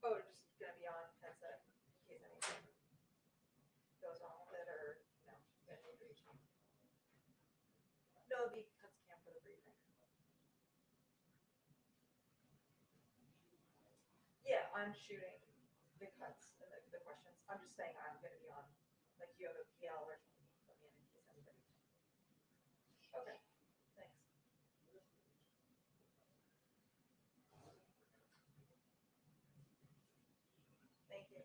Oh, just gonna be on headset in case anything goes wrong with it, or no? No, the cuts cam for the briefing. Yeah, I'm shooting the cuts and the questions. I'm just saying I'm gonna be on, like, you have a PL or something, put me in case anybody. Okay, thanks. Thank you.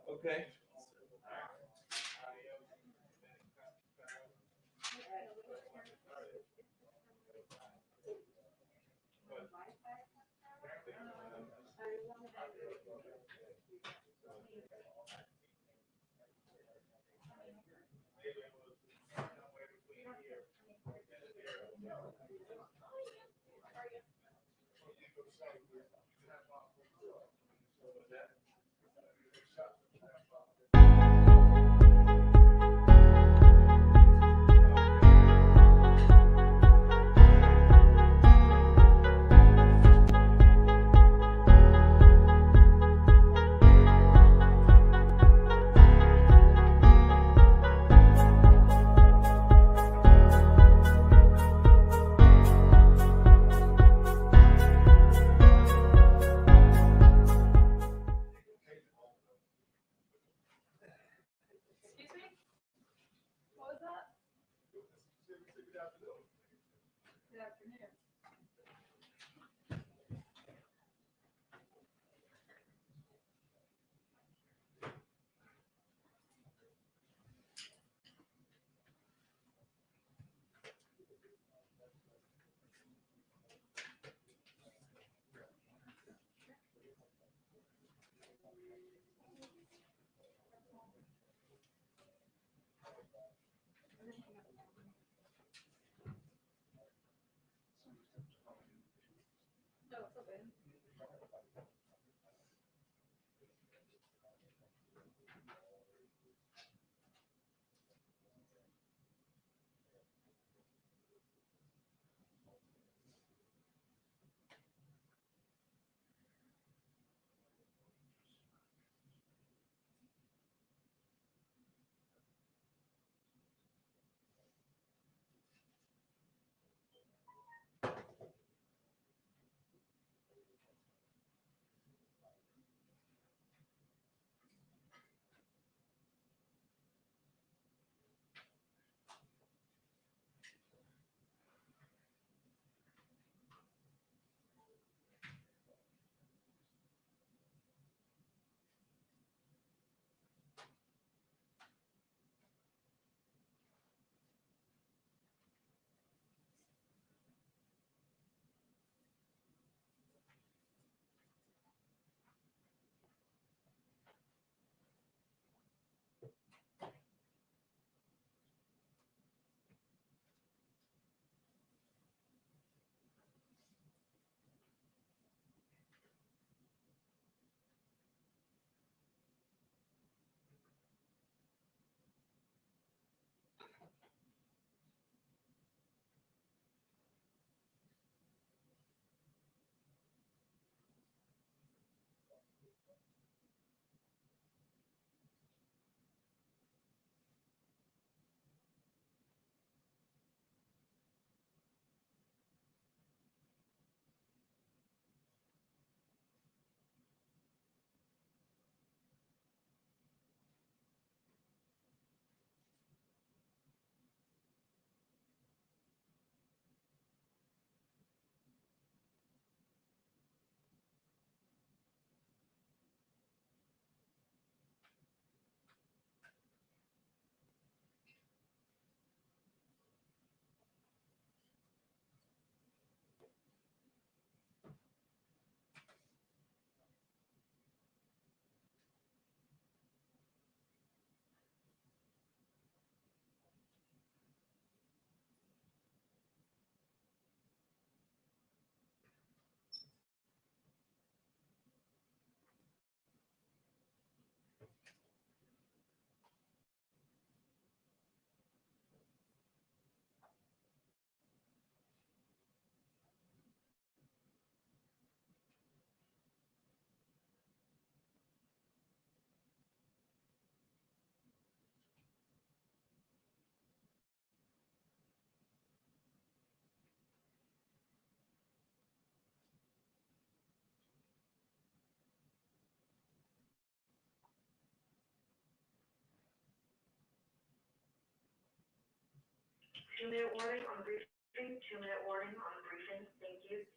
Okay. 2-minute warning on briefing, 2-minute warning on briefing. Thank you.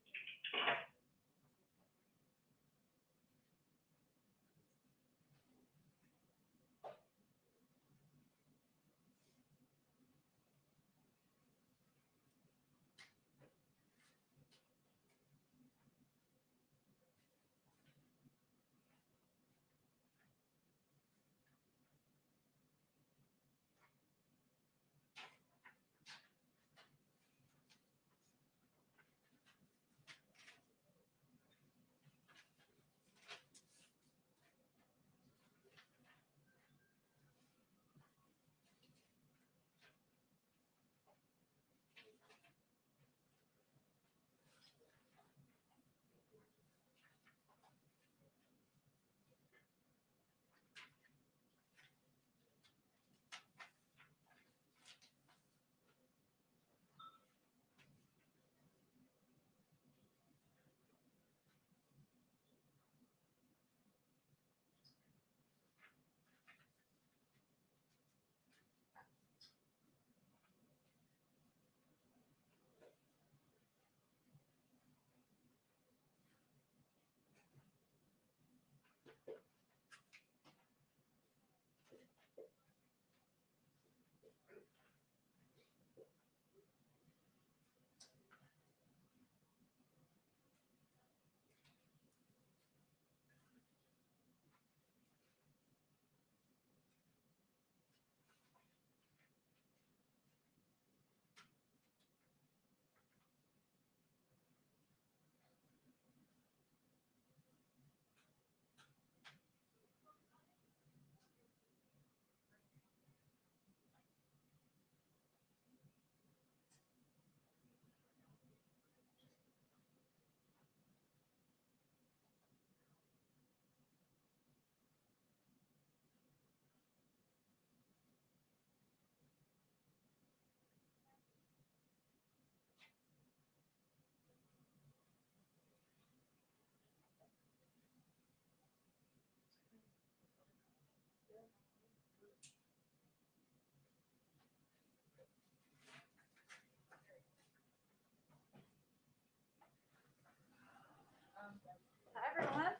Hi, everyone.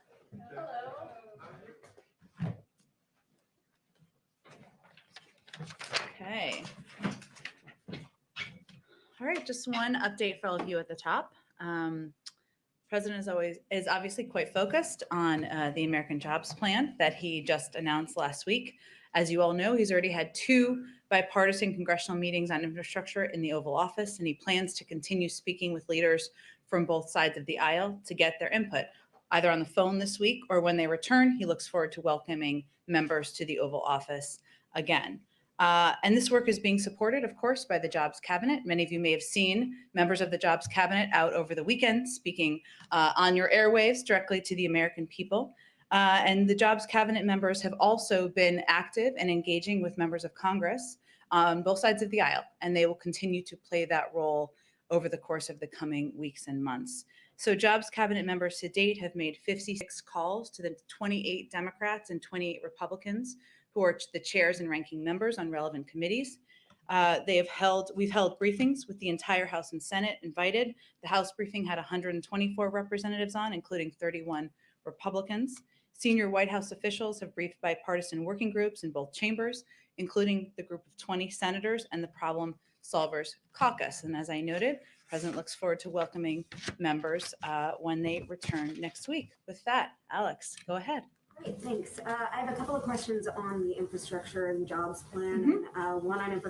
Hello. Okay. All right, just one update for all of you at the top. President is obviously quite focused on the American Jobs Plan that he just announced last week. As you all know, he's already had 2 bipartisan congressional meetings on infrastructure in the Oval Office, and he plans to continue speaking with leaders from both sides of the aisle to get their input, either on the phone this week or when they return. He looks forward to welcoming members to the Oval Office again. And this work is being supported, of course, by the Jobs Cabinet. Many of you may have seen members of the Jobs Cabinet out over the weekend speaking on your airwaves directly to the American people. And the Jobs Cabinet members have also been active and engaging with members of Congress on both sides of the aisle, and they will continue to play that role over the course of the coming weeks and months. So Jobs Cabinet members to date have made 56 calls to the 28 Democrats and 28 Republicans who are the chairs and ranking members on relevant committees. We've held briefings with the entire House and Senate invited. The House briefing had 124 representatives on, including 31 Republicans. Senior White House officials have briefed bipartisan working groups in both chambers, including the group of 20 senators and the Problem Solvers Caucus. And as I noted, the President looks forward to welcoming members when they return next week. With that, Alex, go ahead. Great, thanks. I have a couple of questions on the infrastructure and jobs plan, and one on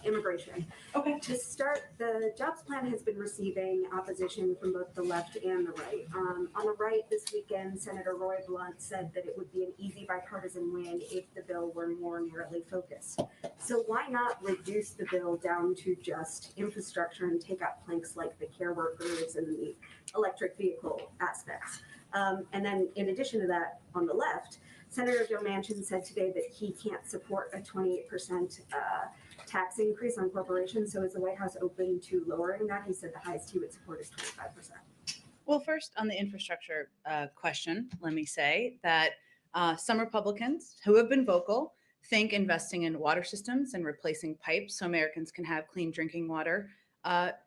immigration. Okay. To start, the jobs plan has been receiving opposition from both the left and the right. On the right this weekend, Senator Roy Blunt said that it would be an easy bipartisan win if the bill were more narrowly focused. So why not reduce the bill down to just infrastructure and take out planks like the care workers and the electric vehicle aspects? And then in addition to that, on the left, Senator Joe Manchin said today that he can't support a 28% tax increase on corporations. So is the White House open to lowering that? He said the highest he would support is 25%. Well, first on the infrastructure question, let me say that some Republicans who have been vocal think investing in water systems and replacing pipes so Americans can have clean drinking water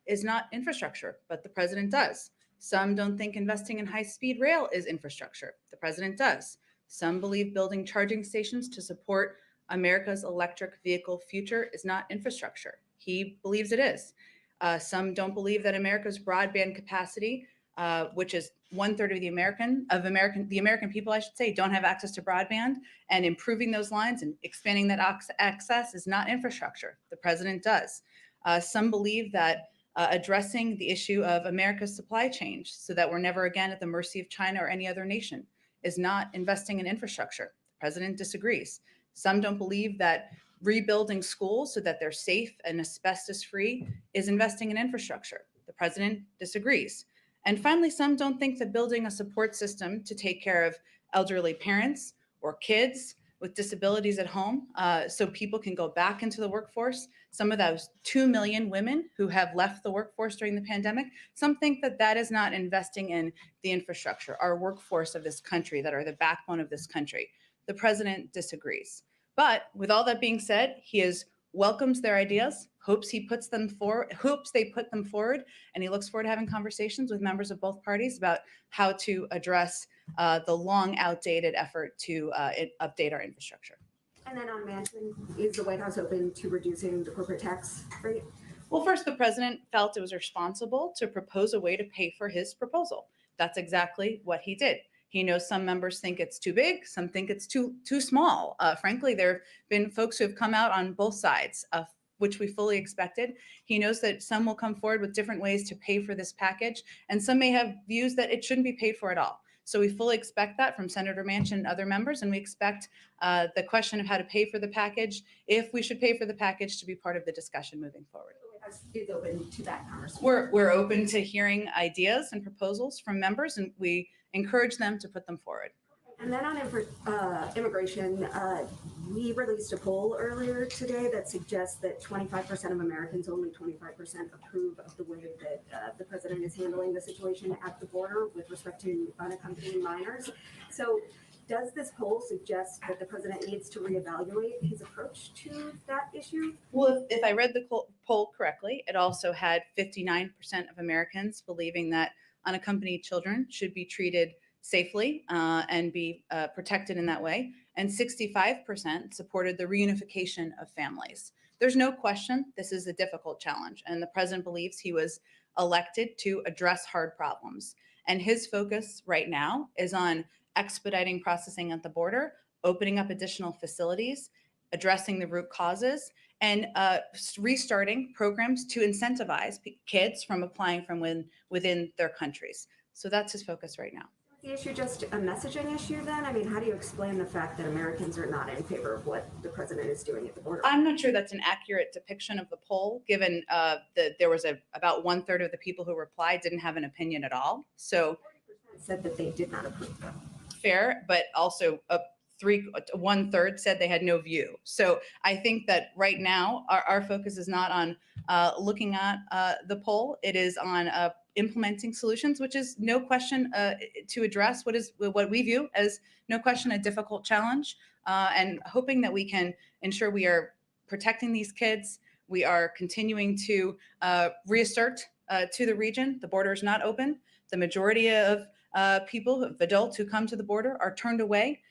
is not infrastructure, but the president does. Some don't think investing in high-speed rail is infrastructure. The president does. Some believe building charging stations to support America's electric vehicle future is not infrastructure. He believes it is. Some don't believe that America's broadband capacity, which is 1/3 of the American people, I should say, don't have access to broadband, and improving those lines and expanding that access is not infrastructure. The president does. Some believe that addressing the issue of America's supply chain so that we're never again at the mercy of China or any other nation is not investing in infrastructure. The president disagrees. Some don't believe that rebuilding schools so that they're safe and asbestos-free is investing in infrastructure. The president disagrees. And finally, some don't think that building a support system to take care of elderly parents or kids with disabilities at home so people can go back into the workforce. Some of those 2 million women who have left the workforce during the pandemic, some think that that is not investing in the infrastructure, our workforce of this country that are the backbone of this country. The president disagrees. But with all that being said, he welcomes their ideas, hopes they put them forward, and he looks forward to having conversations with members of both parties about how to address the long outdated effort to update our infrastructure. And then on Manchin, is the White House open to reducing the corporate tax rate? Well, first, the president felt it was responsible to propose a way to pay for his proposal. That's exactly what he did. He knows some members think it's too big, some think it's too small. Frankly, there have been folks who have come out on both sides, which we fully expected. He knows that some will come forward with different ways to pay for this package, and some may have views that it shouldn't be paid for at all. So we fully expect that from Senator Manchin and other members, and we expect the question of how to pay for the package, if we should pay for the package, to be part of the discussion moving forward. The White House is open to that conversation. We're open to hearing ideas and proposals from members, and we encourage them to put them forward. And then on immigration, we released a poll earlier today that suggests that 25% of Americans, only 25%, approve of the way that the president is handling the situation at the border with respect to unaccompanied minors. So does this poll suggest that the president needs to reevaluate his approach to that issue? Well, if I read the poll correctly, it also had 59% of Americans believing that unaccompanied children should be treated safely and be protected in that way. And 65% supported the reunification of families. There's no question this is a difficult challenge, and the president believes he was elected to address hard problems. And his focus right now is on expediting processing at the border, opening up additional facilities, addressing the root causes, and restarting programs to incentivize kids from applying from within their countries. So that's his focus right now. The issue just a messaging issue then? I mean, how do you explain the fact that Americans are not in favor of what the president is doing at the border? I'm not sure that's an accurate depiction of the poll, given that there was about 1/3 of the people who replied didn't have an opinion at all. So 40% said that they did not approve them. Fair, but also 1/3 said they had no view. So I think that right now our focus is not on looking at the poll. It is on implementing solutions, which is no question to address what we view as no question a difficult challenge, and hoping that we can ensure we are protecting these kids. We are continuing to reassert to the region. The border is not open. The majority of adults who come to the border are turned away.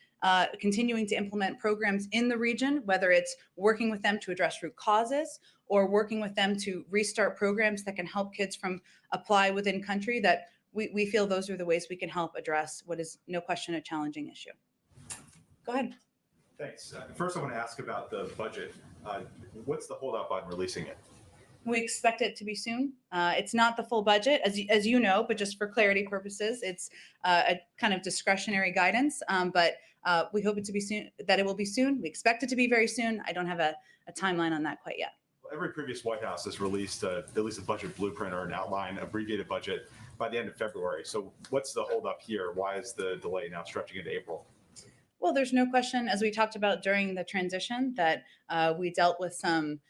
Continuing to implement programs in the region, whether it's working with them to address root causes or working with them to restart programs that can help kids from apply within country, that we feel those are the ways we can help address what is no question a challenging issue. Go ahead. Thanks. First, I want to ask about the budget. What's the holdup on releasing it? We expect it to be soon. It's not the full budget, as you know, but just for clarity purposes, it's a kind of discretionary guidance. But we hope it to be soon. That it will be soon. We expect it to be very soon. I don't have a timeline on that quite yet. Well, every previous White House has released at least a budget blueprint or an outline, abbreviated budget by the end of February. So what's the holdup here? Why is the delay now stretching into April? Well, there's no question, as we talked about during the transition, that we dealt with some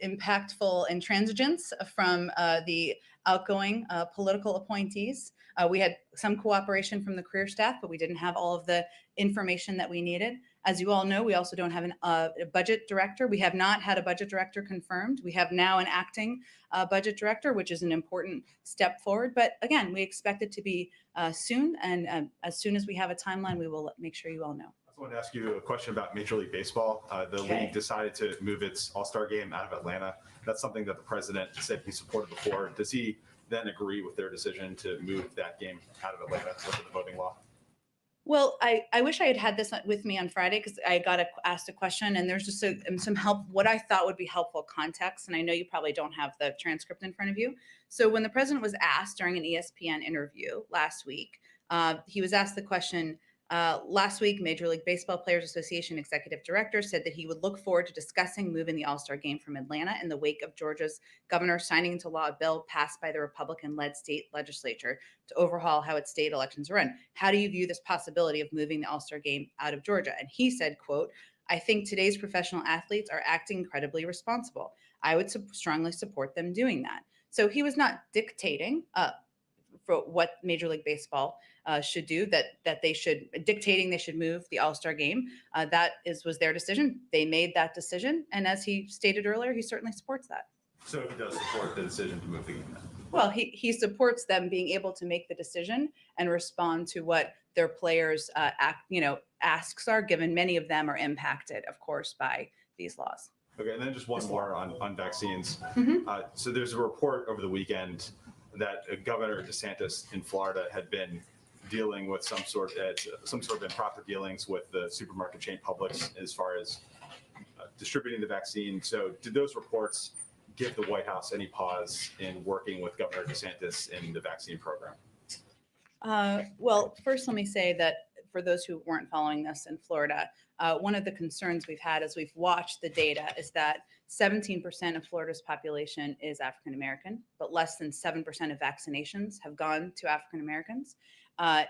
impactful intransigence from the outgoing political appointees. We had some cooperation from the career staff, but we didn't have all of the information that we needed. As you all know, we also don't have a budget director. We have not had a budget director confirmed. We have now an acting budget director, which is an important step forward. But again, we expect it to be soon. And as soon as we have a timeline, we will make sure you all know. I wanted to ask you a question about Major League Baseball. The league decided to move its All-Star game out of Atlanta. That's something that the president said he supported before. Does he then agree with their decision to move that game out of Atlanta with the voting law? Well, I wish I had had this with me on Friday because I got asked a question and there's just some help, what I thought would be helpful context. And I know you probably don't have the transcript in front of you. So when the president was asked during an ESPN interview last week, he was asked the question, last week, Major League Baseball Players Association executive director said that he would look forward to discussing moving the All-Star game from Atlanta in the wake of Georgia's governor signing into law a bill passed by the Republican-led state legislature to overhaul how its state elections are run. How do you view this possibility of moving the All-Star game out of Georgia? And he said, quote, I think today's professional athletes are acting incredibly responsible. I would strongly support them doing that. So he was not dictating for what Major League Baseball should do, that they should move the All-Star game. That was their decision. They made that decision. And as he stated earlier, he certainly supports that. So he does support the decision to move the game. Well, he supports them being able to make the decision and respond to what their players' asks are, given many of them are impacted, of course, by these laws. Okay, and then just one more on vaccines. Mm-hmm. So there's a report over the weekend that Governor DeSantis in Florida had been dealing with some sort of improper dealings with the supermarket chain Publix as far as distributing the vaccine. So did those reports give the White House any pause in working with Governor DeSantis in the vaccine program? Well, first, let me say that for those who weren't following this in Florida, one of the concerns we've had as we've watched the data is that 17% of Florida's population is African American, but less than 7% of vaccinations have gone to African Americans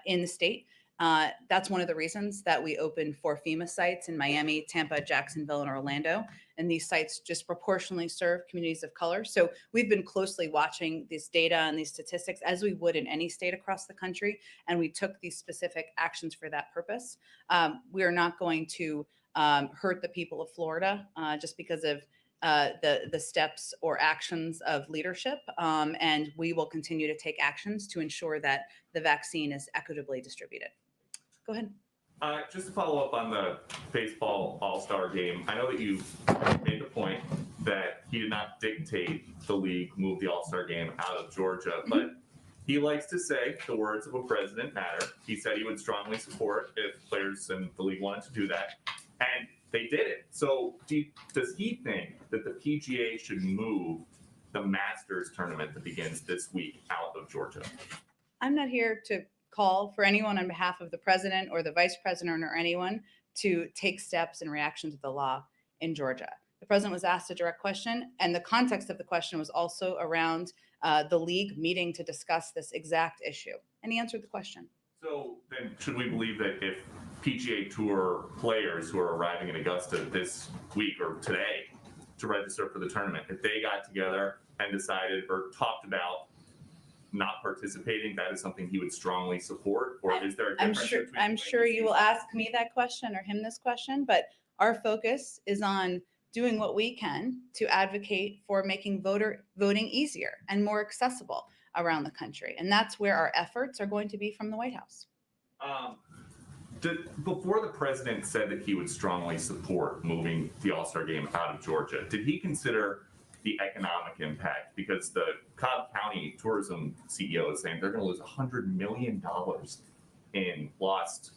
in the state. That's one of the reasons that we opened 4 FEMA sites in Miami, Tampa, Jacksonville, and Orlando. And these sites disproportionately serve communities of color. So we've been closely watching this data and these statistics as we would in any state across the country. And we took these specific actions for that purpose. We are not going to hurt the people of Florida just because of the steps or actions of leadership. And we will continue to take actions to ensure that the vaccine is equitably distributed. Go ahead. Just to follow up on the baseball All-Star game, I know that you made the point that he did not dictate the league move the All-Star game out of Georgia, but he likes to say the words of a president matter. He said he would strongly support if players in the league wanted to do that, and they did it. So does he think that the PGA should move the Masters tournament that begins this week out of Georgia? I'm not here to call for anyone on behalf of the president or the vice president or anyone to take steps in reaction to the law in Georgia. The president was asked a direct question, and the context of the question was also around the league meeting to discuss this exact issue, and he answered the question. So then should we believe that if PGA Tour players who are arriving in Augusta this week or today to register for the tournament, if they got together and decided or talked about not participating, that is something he would strongly support? Or is there a difference? I'm sure you will ask me that question or him this question, but our focus is on doing what we can to advocate for making voting easier and more accessible around the country. And that's where our efforts are going to be from the White House. Before the president said that he would strongly support moving the All-Star game out of Georgia, did he consider the economic impact? Because the Cobb County tourism CEO is saying they're going to lose $100 million in lost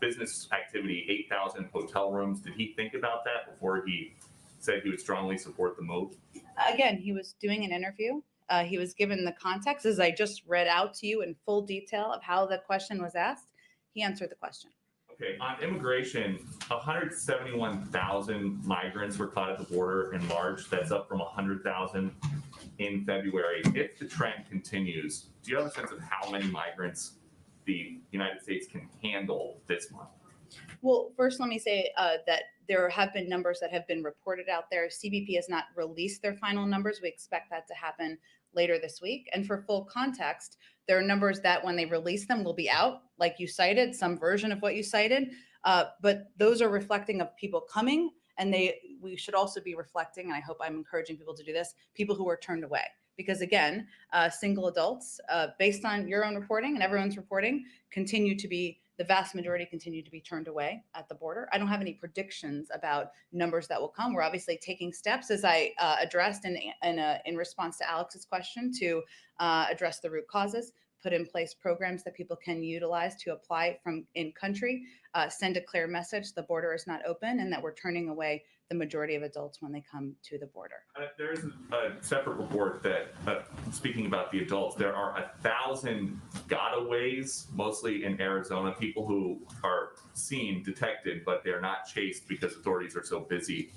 business activity, 8,000 hotel rooms. Did he think about that before he said he would strongly support the move? Again, he was doing an interview. He was given the context, as I just read out to you in full detail of how the question was asked. He answered the question. Okay, on immigration, 171,000 migrants were caught at the border in March. That's up from 100,000 in February. If the trend continues, do you have a sense of how many migrants the United States can handle this month? Well, first, let me say that there have been numbers that have been reported out there. CBP has not released their final numbers. We expect that to happen later this week. And for full context, there are numbers that when they release them will be out, like you cited, some version of what you cited. But those are reflecting of people coming, and we should also be reflecting, and I hope I'm encouraging people to do this, people who are turned away. Because again, single adults, based on your own reporting and everyone's reporting, the vast majority continue to be turned away at the border. I don't have any predictions about numbers that will come. We're obviously taking steps, as I addressed in response to Alex's question, to address the root causes, put in place programs that people can utilize to apply from in country, send a clear message the border is not open and that we're turning away the majority of adults when they come to the border. There is a separate report that, speaking about the adults, there are 1,000 gotaways, mostly in Arizona, people who are seen, detected, but they're not chased because authorities are so busy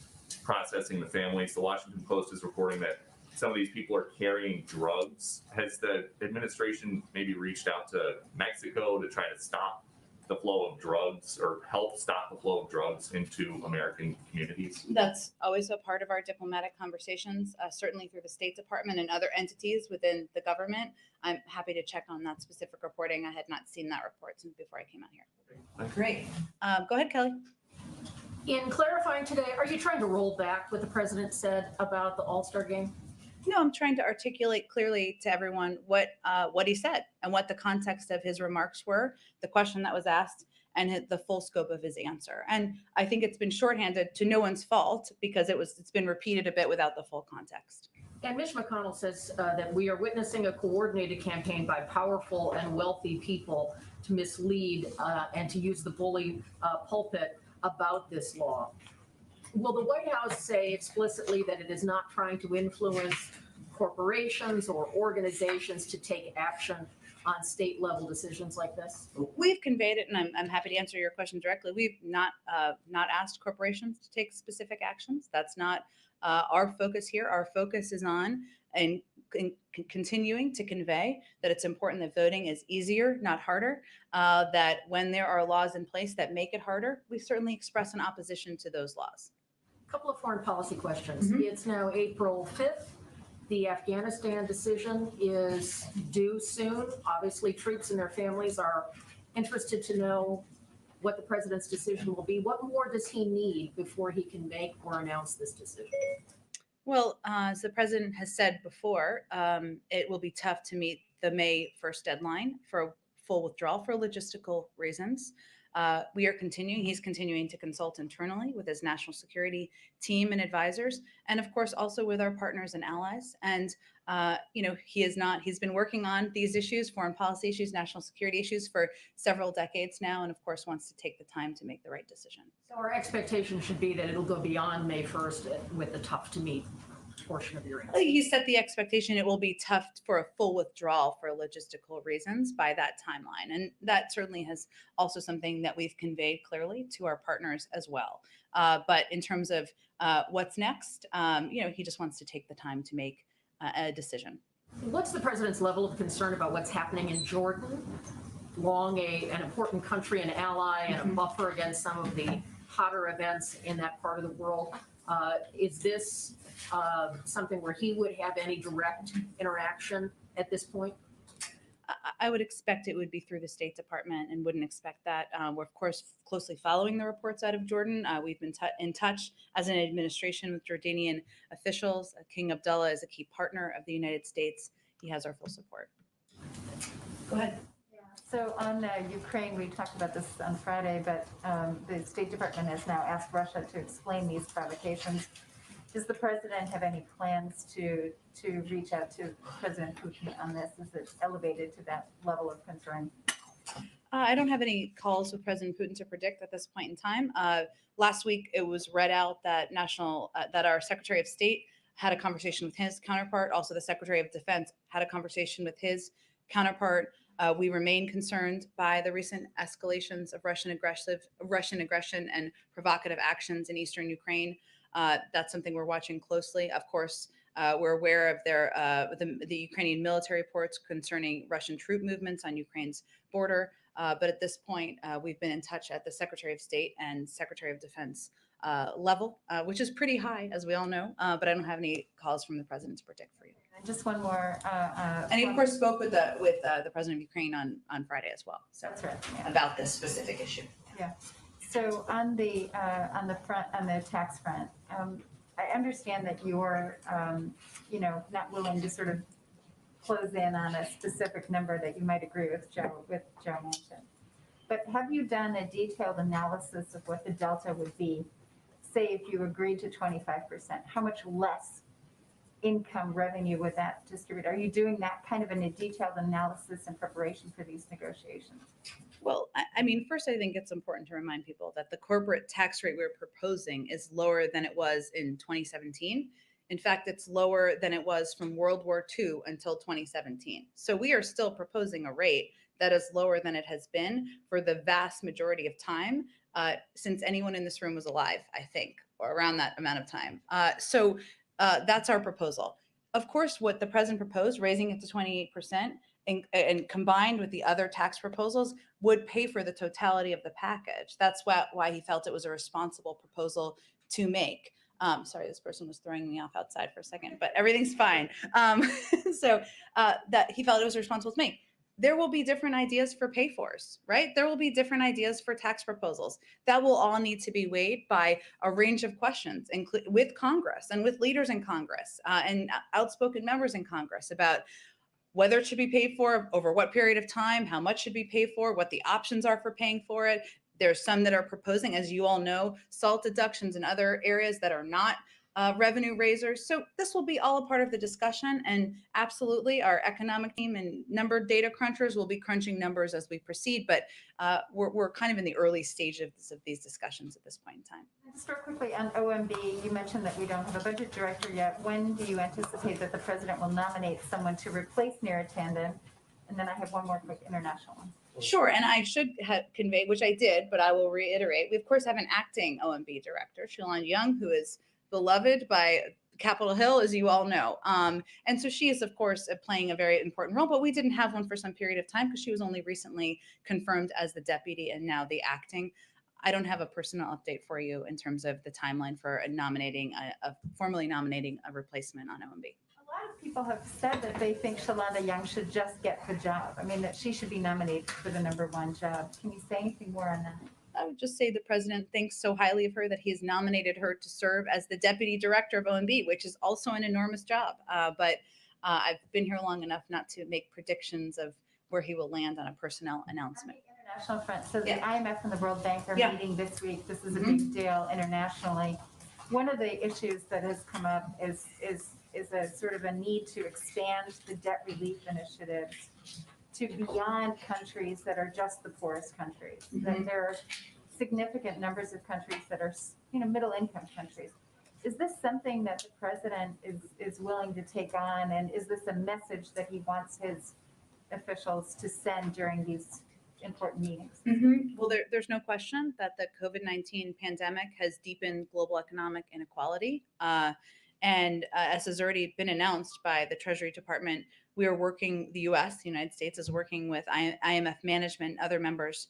processing the families. The Washington Post is reporting that some of these people are carrying drugs. Has the administration maybe reached out to Mexico to try to stop the flow of drugs or help stop the flow of drugs into American communities? That's always a part of our diplomatic conversations, certainly through the State Department and other entities within the government. I'm happy to check on that specific reporting. I had not seen that report since before I came out here. Great. Go ahead, Kelly. In clarifying today, are you trying to roll back what the president said about the All-Star game? No, I'm trying to articulate clearly to everyone what he said and what the context of his remarks were, the question that was asked, and the full scope of his answer. And I think it's been shorthanded to no one's fault because it's been repeated a bit without the full context. And Mitch McConnell says that we are witnessing a coordinated campaign by powerful and wealthy people to mislead and to use the bully pulpit about this law. Will the White House say explicitly that it is not trying to influence corporations or organizations to take action on state level decisions like this? We've conveyed it, and I'm happy to answer your question directly. We've not asked corporations to take specific actions. That's not our focus here. Our focus is on continuing to convey that it's important that voting is easier, not harder, that when there are laws in place that make it harder, we certainly express an opposition to those laws. A couple of foreign policy questions. Mm-hmm. It's now April 5th. The Afghanistan decision is due soon. Obviously, troops and their families are interested to know what the president's decision will be. What more does he need before he can make or announce this decision? Well, as the president has said before, it will be tough to meet the May 1st deadline for full withdrawal for logistical reasons. He's continuing to consult internally with his national security team and advisors, and of course also with our partners and allies. And, he's been working on these issues, foreign policy issues, national security issues for several decades now, and of course wants to take the time to make the right decision. So our expectation should be that it'll go beyond May 1st with the tough to meet portion of your answer. He set the expectation it will be tough for a full withdrawal for logistical reasons by that timeline. And that certainly has also something that we've conveyed clearly to our partners as well. But in terms of what's next, he just wants to take the time to make a decision. What's the president's level of concern about what's happening in Jordan? Long an important country, an ally, and a buffer against some of the hotter events in that part of the world. Is this something where he would have any direct interaction at this point? I would expect it would be through the State Department and wouldn't expect that. We're, of course, closely following the reports out of Jordan. We've been in touch as an administration with Jordanian officials. King Abdullah is a key partner of the United States. He has our full support. Go ahead. So on Ukraine, we talked about this on Friday, but the State Department has now asked Russia to explain these provocations. Does the president have any plans to reach out to President Putin on this? Is it elevated to that level of concern? I don't have any calls with President Putin to predict at this point in time. Last week, it was read out that that our Secretary of State had a conversation with his counterpart. Also, the Secretary of Defense had a conversation with his counterpart. We remain concerned by the recent escalations of Russian aggression and provocative actions in eastern Ukraine. That's something we're watching closely. Of course, we're aware of the Ukrainian military reports concerning Russian troop movements on Ukraine's border. But at this point, we've been in touch at the Secretary of State and Secretary of Defense level, which is pretty high, as we all know. But I don't have any calls from the president to predict for you. And just one more. And he, of course, spoke with the president of Ukraine on Friday as well. So That's right. Yeah. about this specific issue. Yeah. So on the tax front, I understand that you're, not willing to sort of close in on a specific number that you might agree with Joe mentioned. But have you done a detailed analysis of what the delta would be? Say if you agreed to 25%, how much less income revenue would that distribute? Are you doing that kind of a detailed analysis in preparation for these negotiations? Well, I mean, first, I think it's important to remind people that the corporate tax rate we're proposing is lower than it was in 2017. In fact, it's lower than it was from World War II until 2017. So we are still proposing a rate that is lower than it has been for the vast majority of time since anyone in this room was alive, I think, or around that amount of time. So that's our proposal. Of course, what the president proposed, raising it to 28%, and combined with the other tax proposals, would pay for the totality of the package. That's why he felt it was a responsible proposal to make. Sorry, this person was throwing me off outside for a second, but everything's fine. So that he felt it was responsible to make. There will be different ideas for pay-fors, right? There will be different ideas for tax proposals. That will all need to be weighed by a range of questions with Congress and with leaders in Congress and outspoken members in Congress about whether it should be paid for, over what period of time, how much should be paid for, what the options are for paying for it. There's some that are proposing, as you all know, SALT deductions in other areas that are not revenue raisers. So this will be all a part of the discussion. And absolutely, our economic team and numbered data crunchers will be crunching numbers as we proceed. But we're kind of in the early stages of these discussions at this point in time. Just real quickly on OMB, you mentioned that we don't have a budget director yet. When do you anticipate that the president will nominate someone to replace Neera Tanden? And then I have one more quick international one. Sure, and I should have conveyed, which I did, but I will reiterate. We, of course, have an acting OMB director, Shalon Young, who is beloved by Capitol Hill, as you all know. And so she is, of course, playing a very important role, but we didn't have one for some period of time because she was only recently confirmed as the deputy and now the acting. I don't have a personal update for you in terms of the timeline for formally nominating a replacement on OMB. A lot of people have said that they think Shalanda Young should just get the job. I mean, that she should be nominated for the #1 job. Can you say anything more on that? I would just say the president thinks so highly of her that he has nominated her to serve as the deputy director of OMB, which is also an enormous job. But I've been here long enough not to make predictions of where he will land on a personnel announcement. On the international front, so the Yeah. IMF and the World Bank are Yeah. meeting this week. This is a big deal internationally. One of the issues that has come up is a sort of a need to expand the debt relief initiatives to beyond countries that are just the poorest countries. That there are significant numbers of countries that are, middle income countries. Is this something that the president is willing to take on? And is this a message that he wants his officials to send during these important meetings? Well, there's no question that the COVID-19 pandemic has deepened global economic inequality. And as has already been announced by the Treasury Department, we are working, the US, the United States, is working with IMF management and other members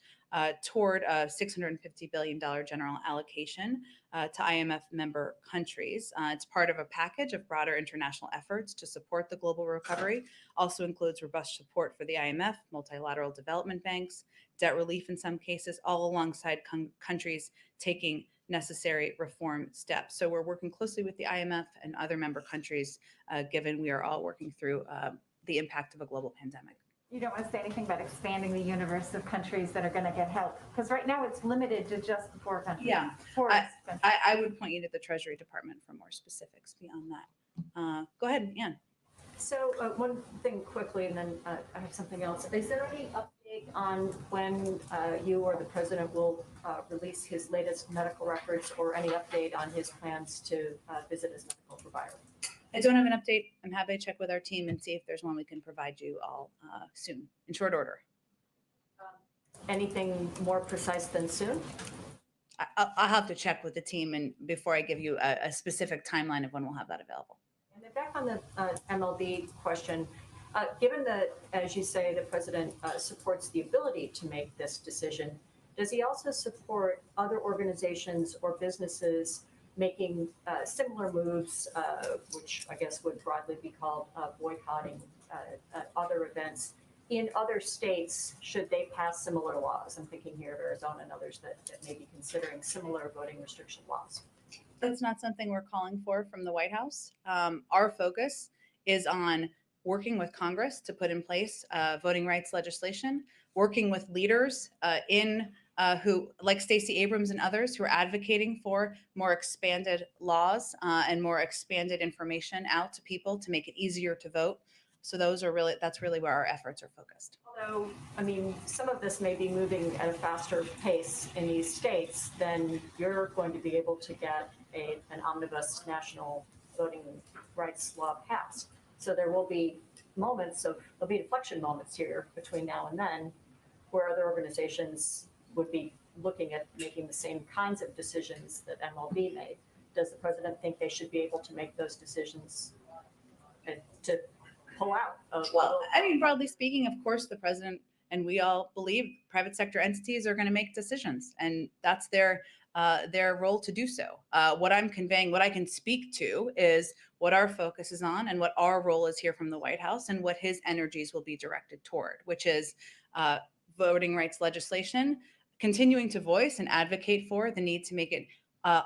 toward a $650 billion general allocation to IMF member countries. It's part of a package of broader international efforts to support the global recovery. Also includes robust support for the IMF, multilateral development banks, debt relief in some cases, all alongside countries taking necessary reform steps. So we're working closely with the IMF and other member countries, given we are all working through the impact of a global pandemic. You don't want to say anything about expanding the universe of countries that are going to get help? Because right now it's limited to just the poor countries. Yeah, Poorest countries. I would point you to the Treasury Department for more specifics beyond that. Go ahead, Ann. So one thing quickly, and then I have something else. Is there any update on when you or the president will release his latest medical records, or any update on his plans to visit his medical provider? I don't have an update. I'm happy to check with our team and see if there's one we can provide you all soon, in short order. Anything more precise than soon? I'll have to check with the team and before I give you a specific timeline of when we'll have that available. And then back on the MLB question, given that, as you say, the president supports the ability to make this decision, does he also support other organizations or businesses making similar moves, which I guess would broadly be called boycotting other events, in other states, should they pass similar laws? I'm thinking here of Arizona and others that may be considering similar voting restriction laws. That's not something we're calling for from the White House. Our focus is on working with Congress to put in place voting rights legislation, working with leaders who, like Stacey Abrams and others, who are advocating for more expanded laws and more expanded information out to people to make it easier to vote. So that's really where our efforts are focused. Although, I mean, some of this may be moving at a faster pace in these states, then you're going to be able to get an omnibus national voting rights law passed. So there will be there'll be inflection moments here between now and then where other organizations would be looking at making the same kinds of decisions that MLB made. Does the president think they should be able to make those decisions and to pull out? Well, I mean, broadly speaking, of course, the president and we all believe private sector entities are going to make decisions, and that's their role to do so. What I'm conveying, what I can speak to, is what our focus is on and what our role is here from the White House, and what his energies will be directed toward, which is voting rights legislation, continuing to voice and advocate for the need to make it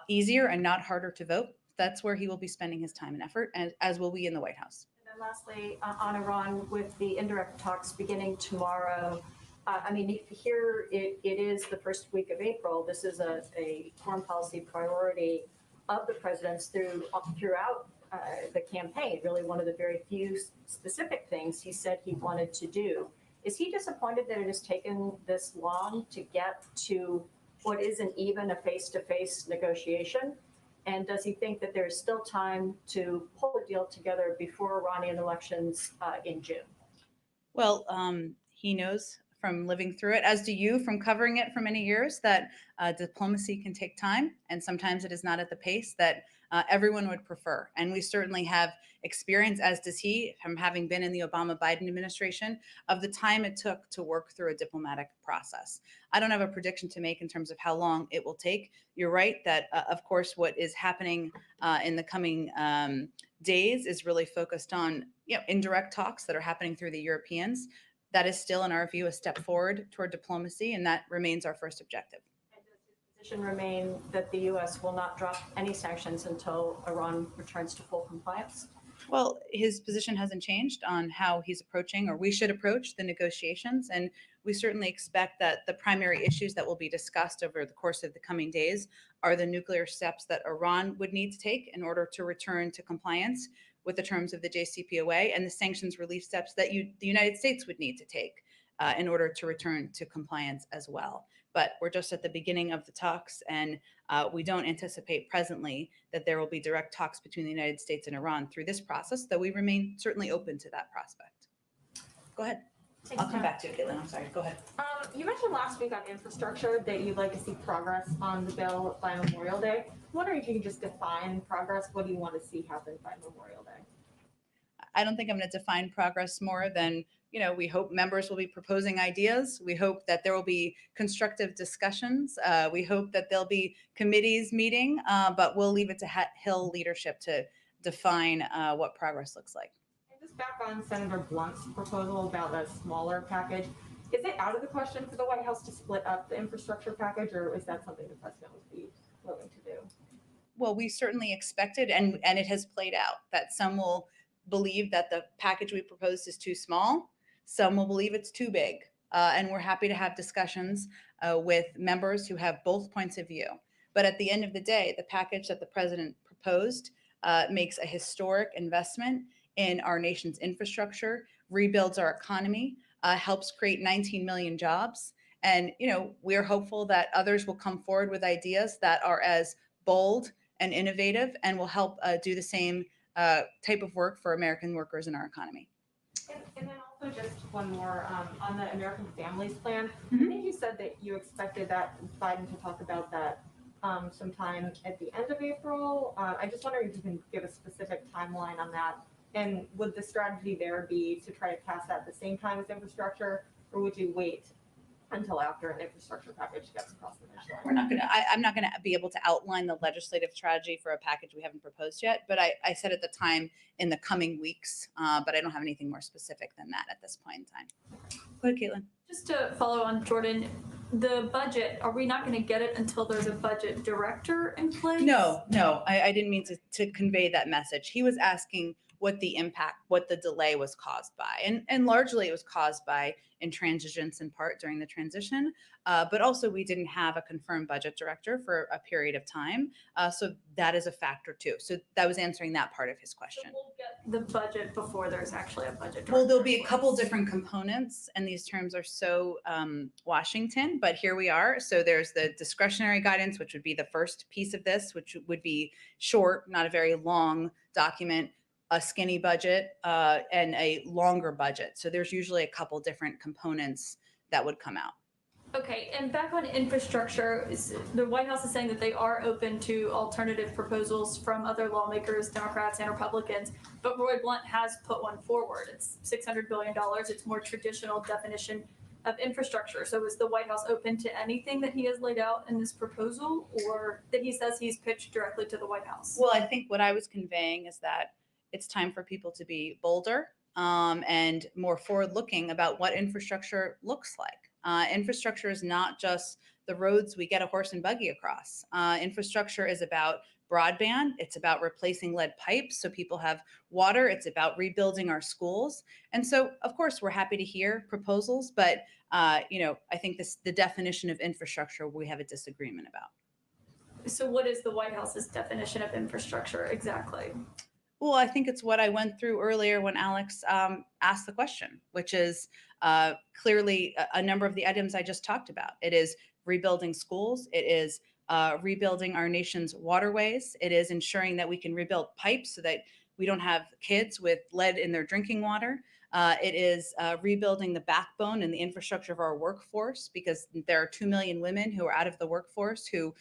easier and not harder to vote. That's where he will be spending his time and effort, and as will we in the White House. And then lastly, on Iran, with the indirect talks beginning tomorrow, I mean, here it is the first week of April. This is a foreign policy priority of the president's throughout the campaign, really one of the very few specific things he said he wanted to do. Is he disappointed that it has taken this long to get to what isn't even a face-to-face negotiation? And does he think that there's still time to pull a deal together before Iranian elections in June? Well, he knows from living through it, as do you from covering it for many years, that diplomacy can take time, and sometimes it is not at the pace that everyone would prefer. And we certainly have experience, as does he, from having been in the Obama-Biden administration, of the time it took to work through a diplomatic process. I don't have a prediction to make in terms of how long it will take. You're right that, of course, what is happening in the coming days is really focused on indirect talks that are happening through the Europeans. That is still, in our view, a step forward toward diplomacy, and that remains our first objective. And does his position remain that the U.S. will not drop any sanctions until Iran returns to full compliance? Well, his position hasn't changed on how he's approaching, or we should approach, the negotiations. And we certainly expect that the primary issues that will be discussed over the course of the coming days are the nuclear steps that Iran would need to take in order to return to compliance with the terms of the JCPOA, and the sanctions relief steps that the United States would need to take in order to return to compliance as well. But we're just at the beginning of the talks, and we don't anticipate presently that there will be direct talks between the United States and Iran through this process, though we remain certainly open to that prospect. Go ahead. Thanks, I'll come back to you, Caitlin. I'm sorry. Go ahead. You mentioned last week on infrastructure that you'd like to see progress on the bill by Memorial Day. I'm wondering if you could just define progress. What do you want to see happen by Memorial Day? I don't think I'm going to define progress more than, we hope members will be proposing ideas. We hope that there will be constructive discussions. We hope that there'll be committees meeting, but we'll leave it to Hill leadership to define what progress looks like. And just back on Senator Blunt's proposal about a smaller package, is it out of the question for the White House to split up the infrastructure package, or is that something the president would be willing to do? Well, we certainly expected, and it has played out, that some will believe that the package we proposed is too small. Some will believe it's too big. And we're happy to have discussions with members who have both points of view. But at the end of the day, the package that the president proposed makes a historic investment in our nation's infrastructure, rebuilds our economy, helps create 19 million jobs. And, we're hopeful that others will come forward with ideas that are as bold and innovative and will help do the same type of work for American workers in our economy. And then also just one more on the American Families Plan. Mm-hmm. I think you said that you expected that Biden to talk about that sometime at the end of April. I just wonder if you can give a specific timeline on that. And would the strategy there be to try to pass that at the same time as infrastructure, or would you wait until after an infrastructure package gets across the finish line. I'm not gonna be able to outline the legislative strategy for a package we haven't proposed yet, but I said at the time in the coming weeks, but I don't have anything more specific than that at this point in time. Go ahead, Caitlin. Just to follow on Jordan, the budget, are we not going to get it until there's a budget director in place? No, I didn't mean to convey that message. He was asking what the impact, what the delay was caused by. And largely it was caused by intransigence in part during the transition, but also we didn't have a confirmed budget director for a period of time. So that is a factor too. So that was answering that part of his question. So we'll get the budget before there's actually a budget director. Well, there'll be a couple different components, and these terms are so Washington, but here we are. So there's the discretionary guidance, which would be the first piece of this, which would be short, not a very long document, a skinny budget, and a longer budget. So there's usually a couple different components that would come out. Okay, and back on infrastructure, the White House is saying that they are open to alternative proposals from other lawmakers, Democrats and Republicans, but Roy Blunt has put one forward. It's $600 billion. It's more traditional definition of infrastructure. So is the White House open to anything that he has laid out in this proposal, or that he says he's pitched directly to the White House? Well, I think what I was conveying is that it's time for people to be bolder and more forward-looking about what infrastructure looks like. Infrastructure is not just the roads we get a horse and buggy across. Infrastructure is about broadband. It's about replacing lead pipes so people have water. It's about rebuilding our schools. And so, of course, we're happy to hear proposals, but I think the definition of infrastructure we have a disagreement about. So what is the White House's definition of infrastructure exactly? Well, I think it's what I went through earlier when Alex asked the question, which is clearly a number of the items I just talked about. It is rebuilding schools. It is rebuilding our nation's waterways. It is ensuring that we can rebuild pipes so that we don't have kids with lead in their drinking water. It is rebuilding the backbone and the infrastructure of our workforce, because there are 2 million women who are out of the workforce who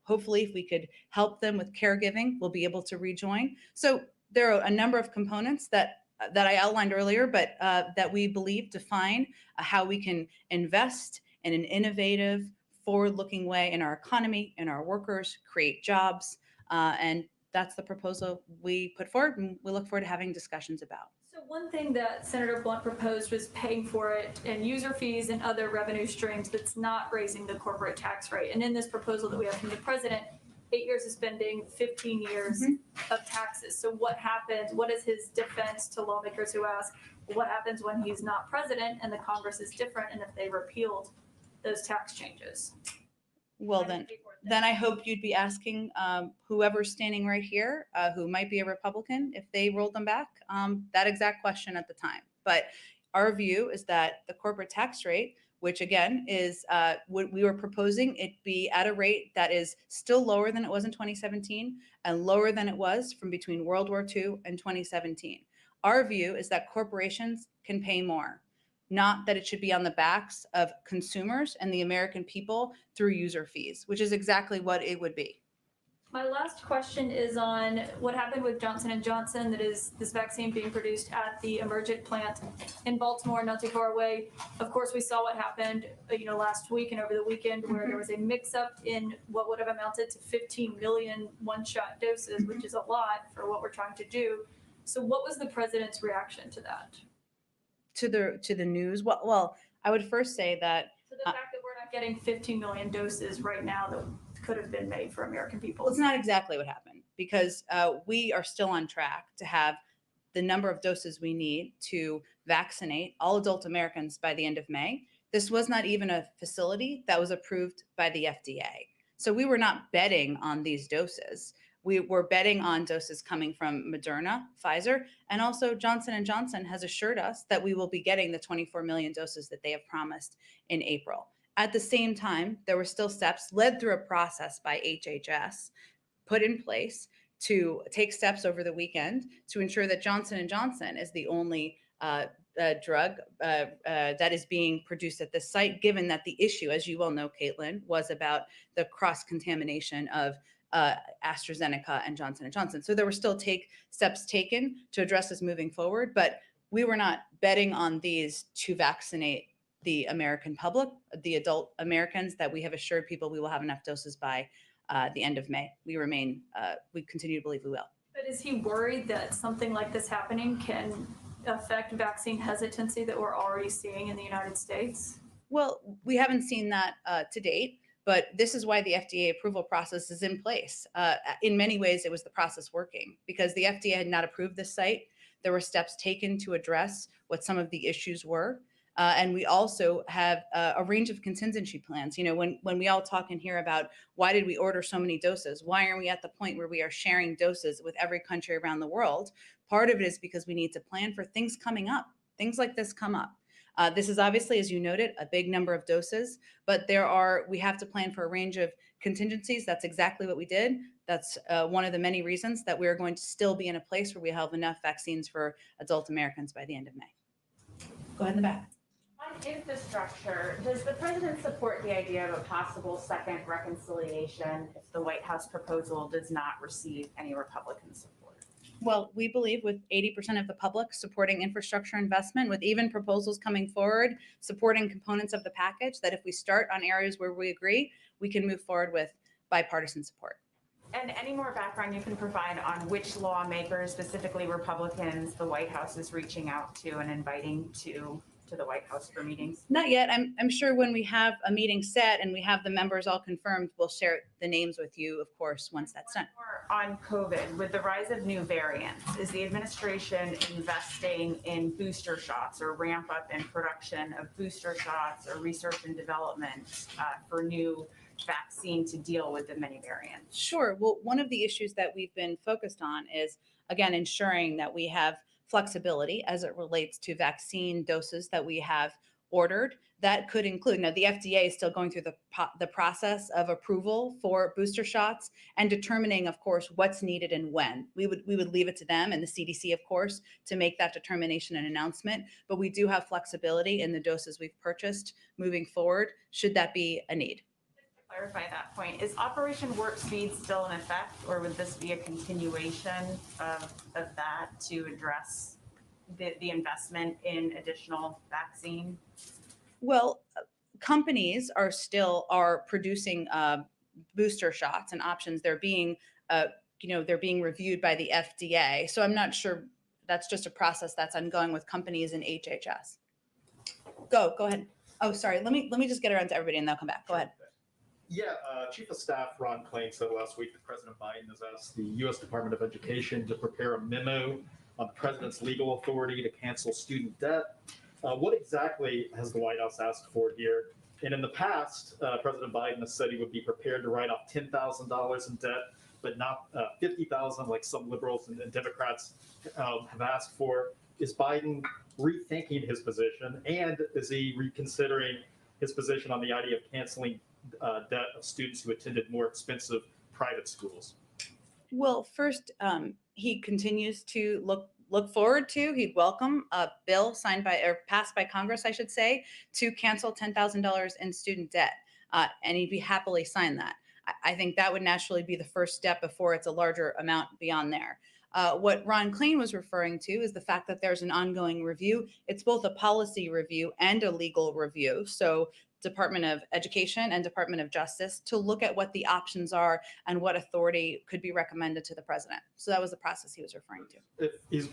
hopefully, if we could help them with caregiving, we'll be able to rejoin. So there are a number of components that I outlined earlier, but that we believe define how we can invest in an innovative, forward-looking way in our economy, in our workers, create jobs, and that's the proposal we put forward, and we look forward to having discussions about. So one thing that Senator Blunt proposed was paying for it in user fees and other revenue streams that's not raising the corporate tax rate. And in this proposal that we have from the president, 8 years of spending, 15 years of taxes. So what happens, what is his defense to lawmakers who ask, what happens when he's not president and the Congress is different, and if they repealed those tax changes? Well, then I hope you'd be asking whoever's standing right here, who might be a Republican, if they rolled them back, that exact question at the time. But our view is that the corporate tax rate, which again is what we were proposing, it be at a rate that is still lower than it was in 2017 and lower than it was from between World War II and 2017. Our view is that corporations can pay more, not that it should be on the backs of consumers and the American people through user fees, which is exactly what it would be. My last question is on what happened with Johnson & Johnson, that is this vaccine being produced at the Emergent plant in Baltimore, not too far away. Of course, we saw what happened, last week and over the weekend, where there was a mix-up in what would have amounted to 15 million one-shot doses, which is a lot for what we're trying to do. So what was the president's reaction to that? To the news? Well, I would first say that So the fact that we're not getting 15 million doses right now that could have been made for American people. Well, it's not exactly what happened, because we are still on track to have the number of doses we need to vaccinate all adult Americans by the end of May. This was not even a facility that was approved by the FDA. So we were not betting on these doses. We were betting on doses coming from Moderna, Pfizer, and also Johnson & Johnson has assured us that we will be getting the 24 million doses that they have promised in April. At the same time, there were still steps led through a process by HHS put in place to take steps over the weekend to ensure that Johnson & Johnson is the only drug that is being produced at this site, given that the issue, as you well know, Caitlin, was about the cross-contamination of AstraZeneca and Johnson & Johnson. So there were still steps taken to address this moving forward, but we were not betting on these to vaccinate the American public, the adult Americans, that we have assured people we will have enough doses by the end of May. We continue to believe we will. But is he worried that something like this happening can affect vaccine hesitancy that we're already seeing in the United States? Well, we haven't seen that to date, but this is why the FDA approval process is in place. In many ways, it was the process working because the FDA had not approved this site. There were steps taken to address what some of the issues were. And we also have a range of contingency plans. You know, when we all talk in here about why did we order so many doses? Why aren't we at the point where we are sharing doses with every country around the world? Part of it is because we need to plan for things coming up. Things like this come up. This is obviously, as you noted, a big number of doses, but we have to plan for a range of contingencies. That's exactly what we did. That's one of the many reasons that we are going to still be in a place where we have enough vaccines for adult Americans by the end of May. Go ahead in the back. On infrastructure, does the president support the idea of a possible second reconciliation if the White House proposal does not receive any Republican support? Well, we believe with 80% of the public supporting infrastructure investment, with even proposals coming forward, supporting components of the package, that if we start on areas where we agree, we can move forward with bipartisan support. And any more background you can provide on which lawmakers, specifically Republicans, the White House is reaching out to and inviting to the White House for meetings? Not yet. I'm sure when we have a meeting set and we have the members all confirmed, we'll share the names with you, of course, once that's done. On COVID, with the rise of new variants, is the administration investing in booster shots or ramp up in production of booster shots or research and development for new vaccine to deal with the many variants? Sure. Well, one of the issues that we've been focused on is, again, ensuring that we have flexibility as it relates to vaccine doses that we have ordered. That could include, now the FDA is still going through the process of approval for booster shots and determining, of course, what's needed and when. We would leave it to them and the CDC, of course, to make that determination and announcement. But we do have flexibility in the doses we've purchased moving forward, should that be a need. Clarify that point. Is Operation Warp Speed still in effect, or would this be a continuation of that to address the investment in additional vaccine? Well, companies are producing booster shots and options. They're being reviewed by the FDA. So I'm not sure. That's just a process that's ongoing with companies and HHS. Go ahead. Oh, sorry. Let me just get around to everybody and they'll come back. Go ahead. Yeah, Chief of Staff Ron Klain said last week that President Biden has asked the U.S. Department of Education to prepare a memo on the president's legal authority to cancel student debt. What exactly has the White House asked for here? And in the past, President Biden has said he would be prepared to write off $10,000 in debt, but not $50,000 like some liberals and Democrats have asked for. Is Biden rethinking his position, and is he reconsidering his position on the idea of canceling debt of students who attended more expensive private schools? Well, first, he continues to look forward to, he'd welcome a bill passed by Congress, I should say, to cancel $10,000 in student debt. And he'd be happily sign that. I think that would naturally be the first step before it's a larger amount beyond there. What Ron Klain was referring to is the fact that there's an ongoing review. It's both a policy review and a legal review. So Department of Education and Department of Justice to look at what the options are and what authority could be recommended to the president. So that was the process he was referring to. If he's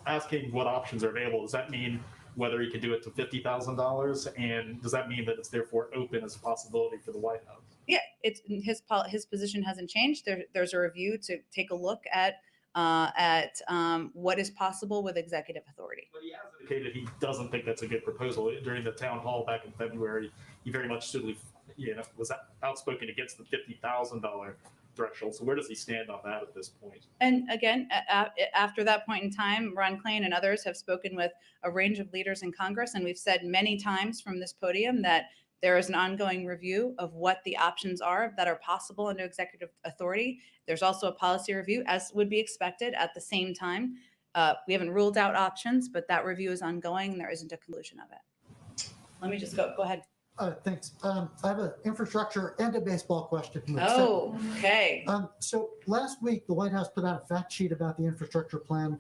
asking what options are available, does that mean whether he could do it to $50,000? And does that mean that it's therefore open as a possibility for the White House? Yeah, it's his position hasn't changed. There's a review to take a look at what is possible with executive authority. But he has indicated he doesn't think that's a good proposal. During the town hall back in February, he very much was outspoken against the $50,000 threshold. So where does he stand on that at this point? And again, after that point in time, Ron Klain and others have spoken with a range of leaders in Congress, and we've said many times from this podium that there is an ongoing review of what the options are that are possible under executive authority. There's also a policy review, as would be expected at the same time. We haven't ruled out options, but that review is ongoing and there isn't a conclusion of it. Let me just go ahead. Thanks. I have an infrastructure and a baseball question. Oh, okay. So last week, the White House put out a fact sheet about the infrastructure plan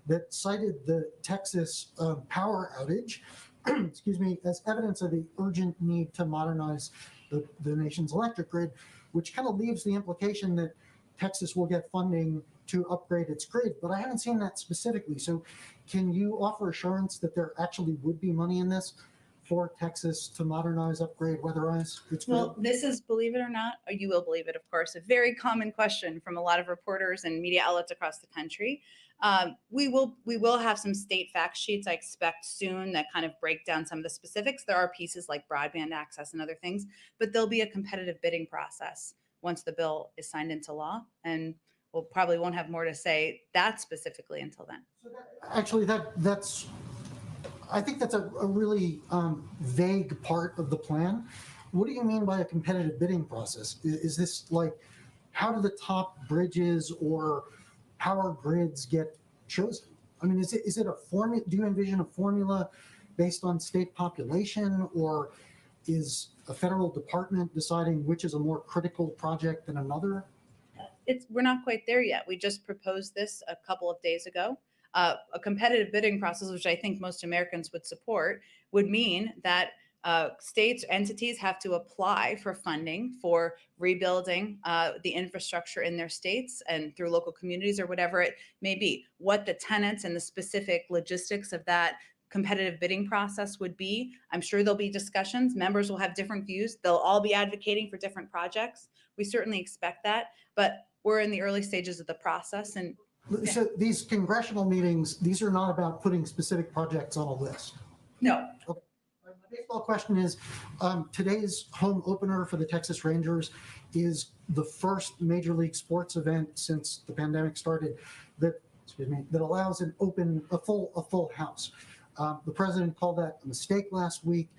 that cited the Texas power outage excuse me, as evidence of the urgent need to modernize the nation's electric grid, which kind of leaves the implication that Texas will get funding to upgrade its grid, but I haven't seen that specifically. So can you offer assurance that there actually would be money in this for Texas to modernize, upgrade, weatherize its grid? Well, this is, believe it or not, or you will believe it, of course, a very common question from a lot of reporters and media outlets across the country. We will have some state fact sheets, I expect soon, that kind of break down some of the specifics. There are pieces like broadband access and other things, but there'll be a competitive bidding process once the bill is signed into law, and we'll probably won't have more to say that specifically until then. Actually, that's I think that's a really vague part of the plan. What do you mean by a competitive bidding process? Is this like, how do the top bridges or power grids get chosen? I mean, is it a formula? Do you envision a formula based on state population, or is a federal department deciding which is a more critical project than another? We're not quite there yet. We just proposed this a couple of days ago. A competitive bidding process, which I think most Americans would support, would mean that states, entities have to apply for funding for rebuilding the infrastructure in their states and through local communities or whatever it may be. What the tenets and the specific logistics of that competitive bidding process would be, I'm sure there'll be discussions. Members will have different views. They'll all be advocating for different projects. We certainly expect that, but we're in the early stages of the process. And so these congressional meetings, these are not about putting specific projects on a list. No. Okay. My baseball question is, today's home opener for the Texas Rangers is the first major league sports event since the pandemic started that allows a full house. The president called that a mistake last week.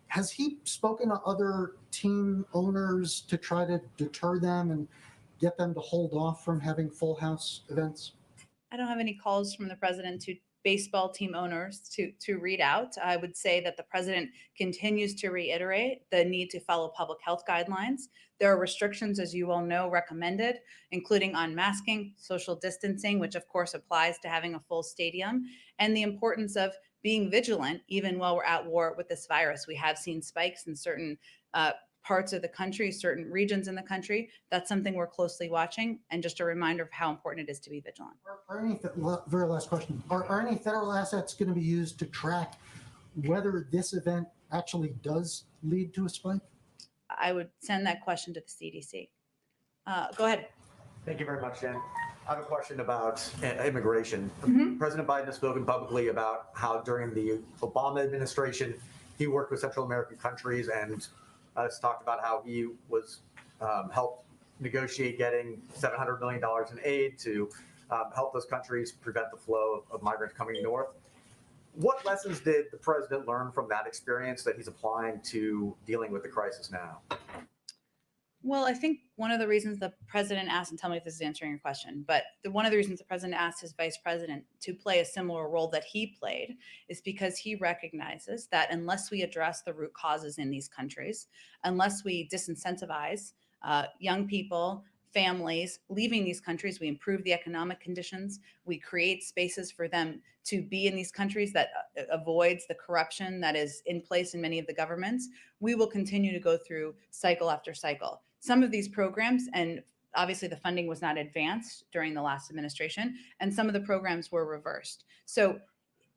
Has he spoken to other team owners to try to deter them and get them to hold off from having full house events? I don't have any calls from the president to baseball team owners to read out. I would say that the president continues to reiterate the need to follow public health guidelines. There are restrictions, as you all know, recommended, including on masking, social distancing, which of course applies to having a full stadium, and the importance of being vigilant even while we're at war with this virus. We have seen spikes in certain parts of the country, certain regions in the country. That's something we're closely watching, and just a reminder of how important it is to be vigilant. Very last question. Are any federal assets going to be used to track whether this event actually does lead to a spike? I would send that question to the CDC. Go ahead. Thank you very much, Jen. I have a question about immigration. President Biden has spoken publicly about how during the Obama administration, he worked with Central American countries and has talked about how he was helped negotiate getting $700 million in aid to help those countries prevent the flow of migrants coming north. What lessons did the president learn from that experience that he's applying to dealing with the crisis now? Well, I think one of the reasons the president asked, and tell me if this is answering your question, but one of the reasons the president asked his vice president to play a similar role that he played is because he recognizes that unless we address the root causes in these countries, unless we disincentivize young people, families leaving these countries, we improve the economic conditions, we create spaces for them to be in these countries that avoids the corruption that is in place in many of the governments, we will continue to go through cycle after cycle. Some of these programs, and obviously the funding was not advanced during the last administration, and some of the programs were reversed. So,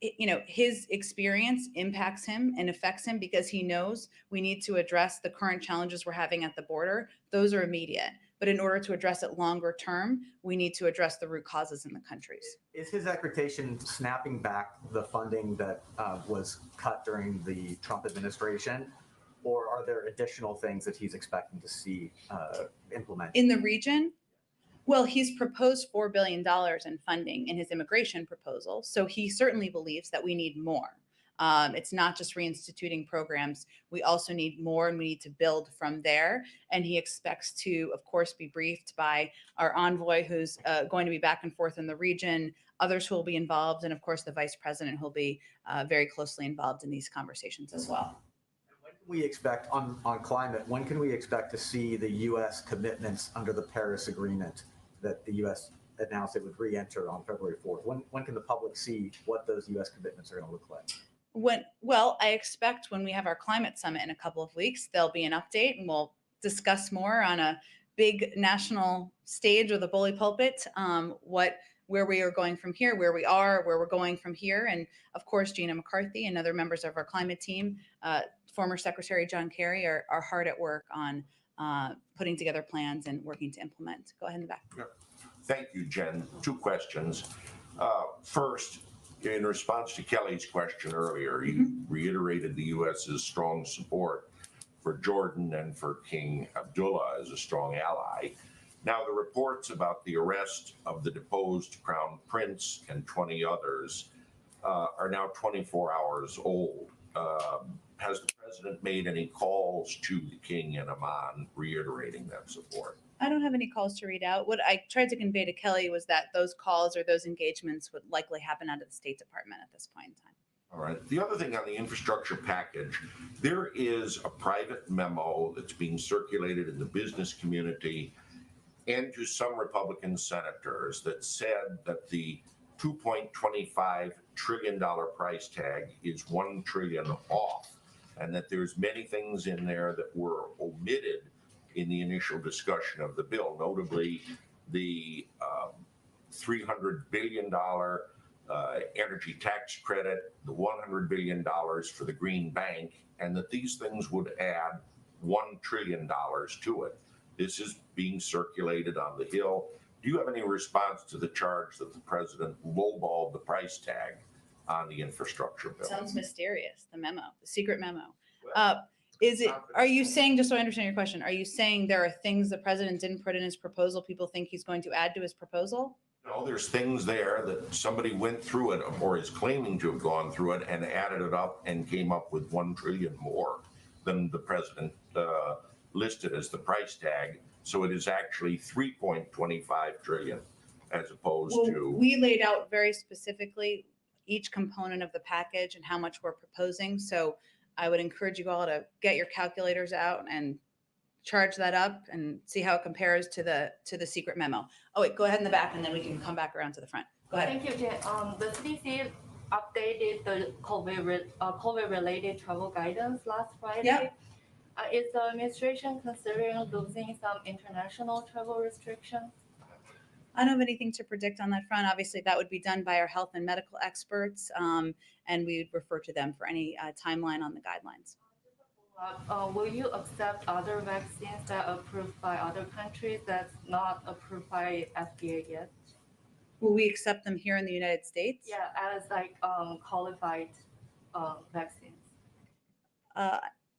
his experience impacts him and affects him because he knows we need to address the current challenges we're having at the border. Those are immediate. But in order to address it longer term, we need to address the root causes in the countries. Is his expectation snapping back the funding that was cut during the Trump administration? Or are there additional things that he's expecting to see implemented? In the region? Well, he's proposed $4 billion in funding in his immigration proposal. So he certainly believes that we need more. It's not just reinstituting programs. We also need more, and we need to build from there. And he expects to, of course, be briefed by our envoy, who's going to be back and forth in the region, others who will be involved, and of course, the vice president who will be very closely involved in these conversations as well. When can we expect on climate, when can we expect to see the U.S. commitments under the Paris Agreement that the U.S. announced it would re-enter on February 4th? When can the public see what those U.S. commitments are going to look like? Well, I expect when we have our climate summit in a couple of weeks, there'll be an update and we'll discuss more on a big national stage with a bully pulpit, where we are going from here, where we are, where we're going from here. And of course, Gina McCarthy and other members of our climate team, former Secretary John Kerry are hard at work on putting together plans and working to implement. Go ahead in the back. Thank you, Jen. 2 questions. First, in response to Kelly's question earlier, you reiterated the U.S.'s strong support for Jordan and for King Abdullah as a strong ally. Now, the reports about the arrest of the deposed Crown Prince and 20 others are now 24 hours old. Has the president made any calls to the king and Amman reiterating that support? I don't have any calls to read out. What I tried to convey to Kelly was that those calls or those engagements would likely happen out of the State Department at this point in time. All right. The other thing on the infrastructure package, there is a private memo that's being circulated in the business community and to some Republican senators that said that the $2.25 trillion price tag is $1 trillion off, and that there's many things in there that were omitted in the initial discussion of the bill, notably the $300 billion energy tax credit, the $100 billion for the Green Bank, and that these things would add $1 trillion to it. This is being circulated on the Hill. Do you have any response to the charge that the president lowballed the price tag on the infrastructure bill? Sounds mysterious, the memo, the secret memo. Are you saying, just so I understand your question, are you saying there are things the president didn't put in his proposal people think he's going to add to his proposal? No, there's things there that somebody went through it or is claiming to have gone through it and added it up and came up with $1 trillion more than the president listed as the price tag. So it is actually $3.25 trillion as opposed to. We laid out very specifically each component of the package and how much we're proposing. So I would encourage you all to get your calculators out and charge that up and see how it compares to the secret memo. Oh wait, go ahead in the back and then we can come back around to the front. Go ahead. Thank you, Jen. The CDC updated the COVID-related travel guidance last Friday. Yep. Is the administration considering losing some international travel restrictions? I don't have anything to predict on that front. Obviously, that would be done by our health and medical experts, and we would refer to them for any timeline on the guidelines. Will you accept other vaccines that are approved by other countries that's not approved by FDA yet? Will we accept them here in the United States? Yeah, as like qualified vaccines.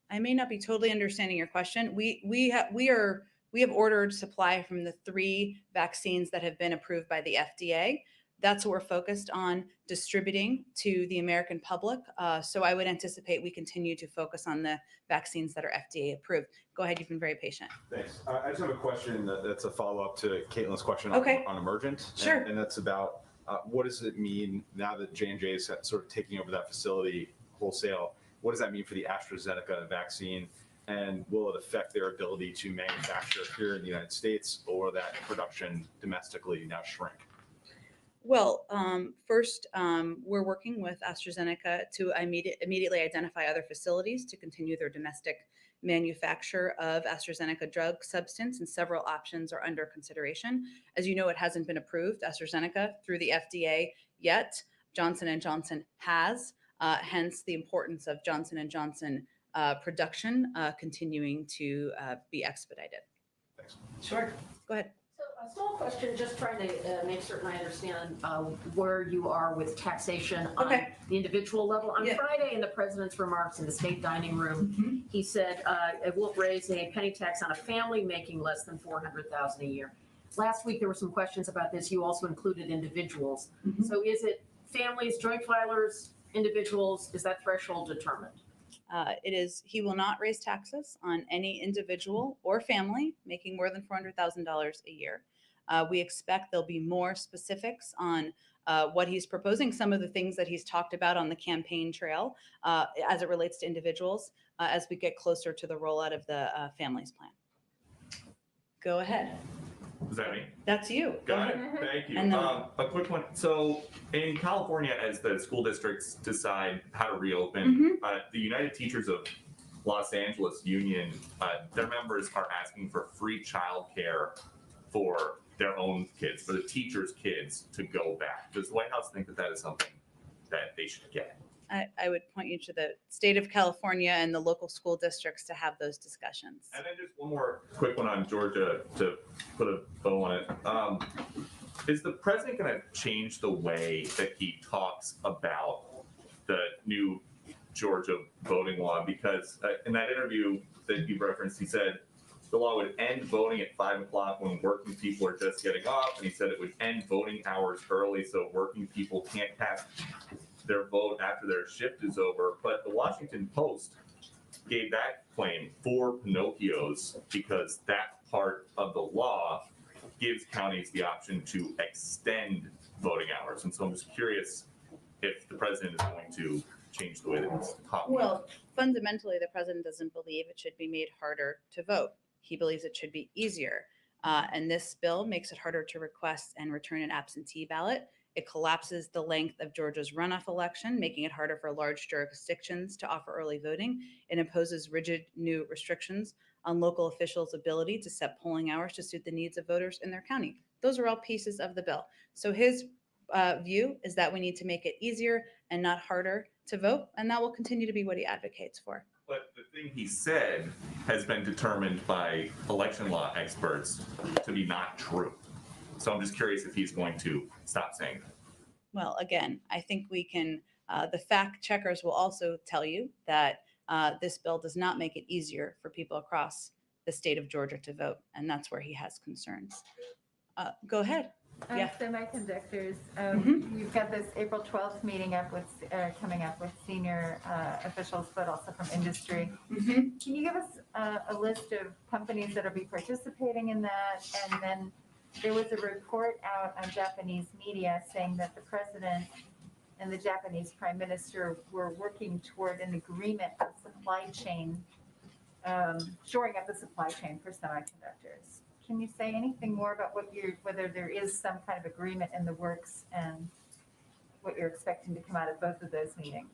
I may not be totally understanding your question. We have ordered supply from the 3 vaccines that have been approved by the FDA. That's what we're focused on distributing to the American public. So I would anticipate we continue to focus on the vaccines that are FDA approved. Go ahead, you've been very patient. Thanks. I just have a question that's a follow-up to Caitlin's question on Emergent. Sure. And that's about what does it mean now that J&J is sort of taking over that facility wholesale? What does that mean for the AstraZeneca vaccine? And will it affect their ability to manufacture here in the United States, or that production domestically now shrink? Well, first, we're working with AstraZeneca to immediately identify other facilities to continue their domestic manufacture of AstraZeneca drug substance, and several options are under consideration. As you know, it hasn't been approved, AstraZeneca, through the FDA yet. Johnson & Johnson has, hence the importance of Johnson & Johnson production continuing to be expedited. Thanks. Sure. Go ahead. So a small question, just trying to make certain I understand where you are with taxation on the individual level. On Friday, in the president's remarks in the state dining room, he said it won't raise a penny tax on a family making less than $400,000 a year. Last week, there were some questions about this. You also included individuals. So is it families, joint filers, individuals? Is that threshold determined? It is, he will not raise taxes on any individual or family making more than $400,000 a year. We expect there'll be more specifics on what he's proposing, some of the things that he's talked about on the campaign trail as it relates to individuals as we get closer to the rollout of the families plan. Go ahead. Is that me? That's you. Go Got it. ahead. Thank you. And then- A quick one. So in California, as the school districts decide how to reopen, the United Teachers of Los Angeles Union, their members are asking for free childcare for their own kids, for the teachers' kids to go back. Does the White House think that that is something that they should get? I would point you to the state of California and the local school districts to have those discussions. And then just one more quick one on Georgia to put a bow on it. Is the president going to change the way that he talks about the new Georgia voting law? Because in that interview that you referenced, he said the law would end voting at 5 o'clock when working people are just getting off. And he said it would end voting hours early so working people can't cast their vote after their shift is over. But the Washington Post gave that claim 4 Pinocchios because that part of the law gives counties the option to extend voting hours. And so I'm just curious if the president is going to change the way that he's talking. Well, fundamentally, the president doesn't believe it should be made harder to vote. He believes it should be easier. And this bill makes it harder to request and return an absentee ballot. It collapses the length of Georgia's runoff election, making it harder for large jurisdictions to offer early voting. It imposes rigid new restrictions on local officials' ability to set polling hours to suit the needs of voters in their county. Those are all pieces of the bill. So his view is that we need to make it easier and not harder to vote, and that will continue to be what he advocates for. But the thing he said has been determined by election law experts to be not true. So I'm just curious if he's going to stop saying that. Well, again, I think we can, the fact checkers will also tell you that this bill does not make it easier for people across the state of Georgia to vote, and that's where he has concerns. Go ahead. Yeah. Semiconductors, you've got this April 12th meeting coming up with senior officials, but also from industry. Can you give us a list of companies that will be participating in that? And then there was a report out on Japanese media saying that the president and the Japanese prime minister were working toward an agreement on supply chain, shoring up the supply chain for semiconductors. Can you say anything more about whether there is some kind of agreement in the works and what you're expecting to come out of both of those meetings?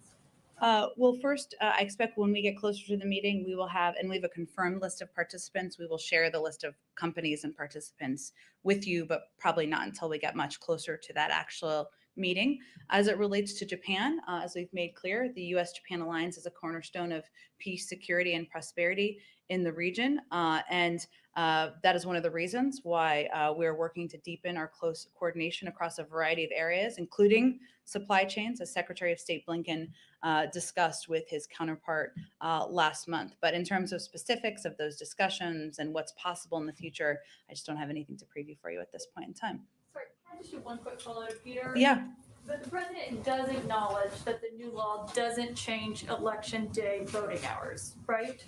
Well, first, I expect when we get closer to the meeting, we will have, and we have a confirmed list of participants. We will share the list of companies and participants with you, but probably not until we get much closer to that actual meeting. As it relates to Japan, as we've made clear, the U.S.-Japan alliance is a cornerstone of peace, security, and prosperity in the region. And that is one of the reasons why we're working to deepen our close coordination across a variety of areas, including supply chains, as Secretary of State Blinken discussed with his counterpart last month. But in terms of specifics of those discussions and what's possible in the future, I just don't have anything to preview for you at this point in time. Sorry, can I just do one quick follow to Peter? Yeah. But the president does acknowledge that the new law doesn't change election day voting hours, right?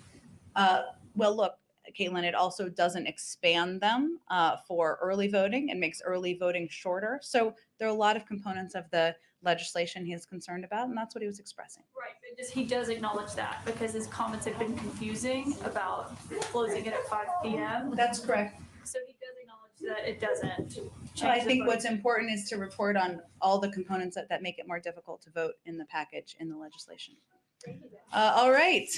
Well, look, Caitlin, it also doesn't expand them for early voting and makes early voting shorter. So there are a lot of components of the legislation he is concerned about, and that's what he was expressing. Right, but he does acknowledge that because his comments have been confusing about closing it at 5 p.m. That's correct. So he does acknowledge that it doesn't change. I think what's important is to report on all the components that make it more difficult to vote in the package in the legislation. All right.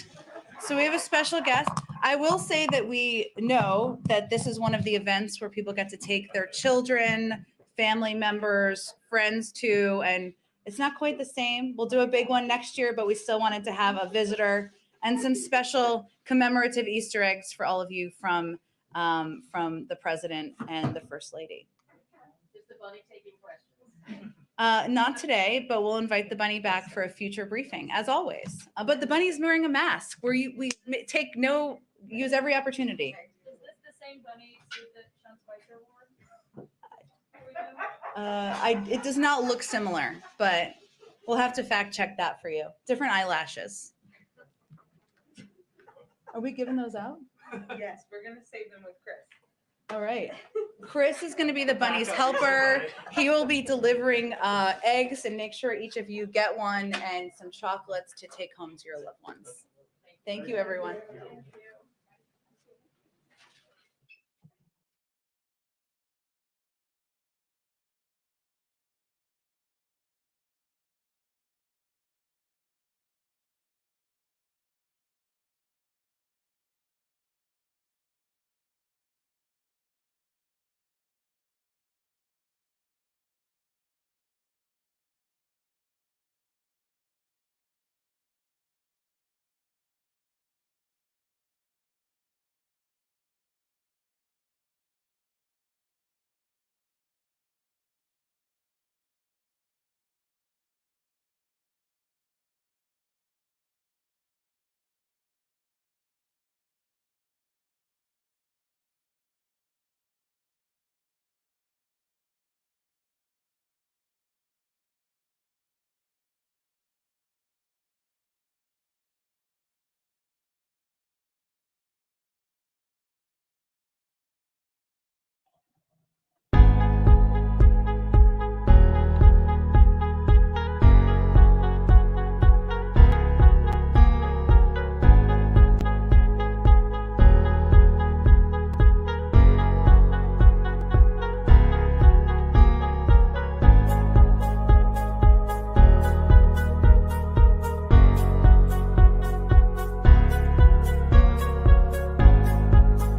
So we have a special guest. I will say that we know that this is one of the events where people get to take their children, family members, friends too, and it's not quite the same. We'll do a big one next year, but we still wanted to have a visitor and some special commemorative Easter eggs for all of you from the president and the first lady. Just the bunny taking questions. Not today, but we'll invite the bunny back for a future briefing, as always. But the bunny's wearing a mask where we use every opportunity. Is this the same bunny suit that Sean Spicer wore? It does not look similar, but we'll have to fact check that for you. Different eyelashes. Are we giving those out? Yes, we're gonna save them with Chris. All right. Chris is going to be the bunny's helper. He will be delivering eggs and make sure each of you get one and some chocolates to take home to your loved ones. Thank you, everyone.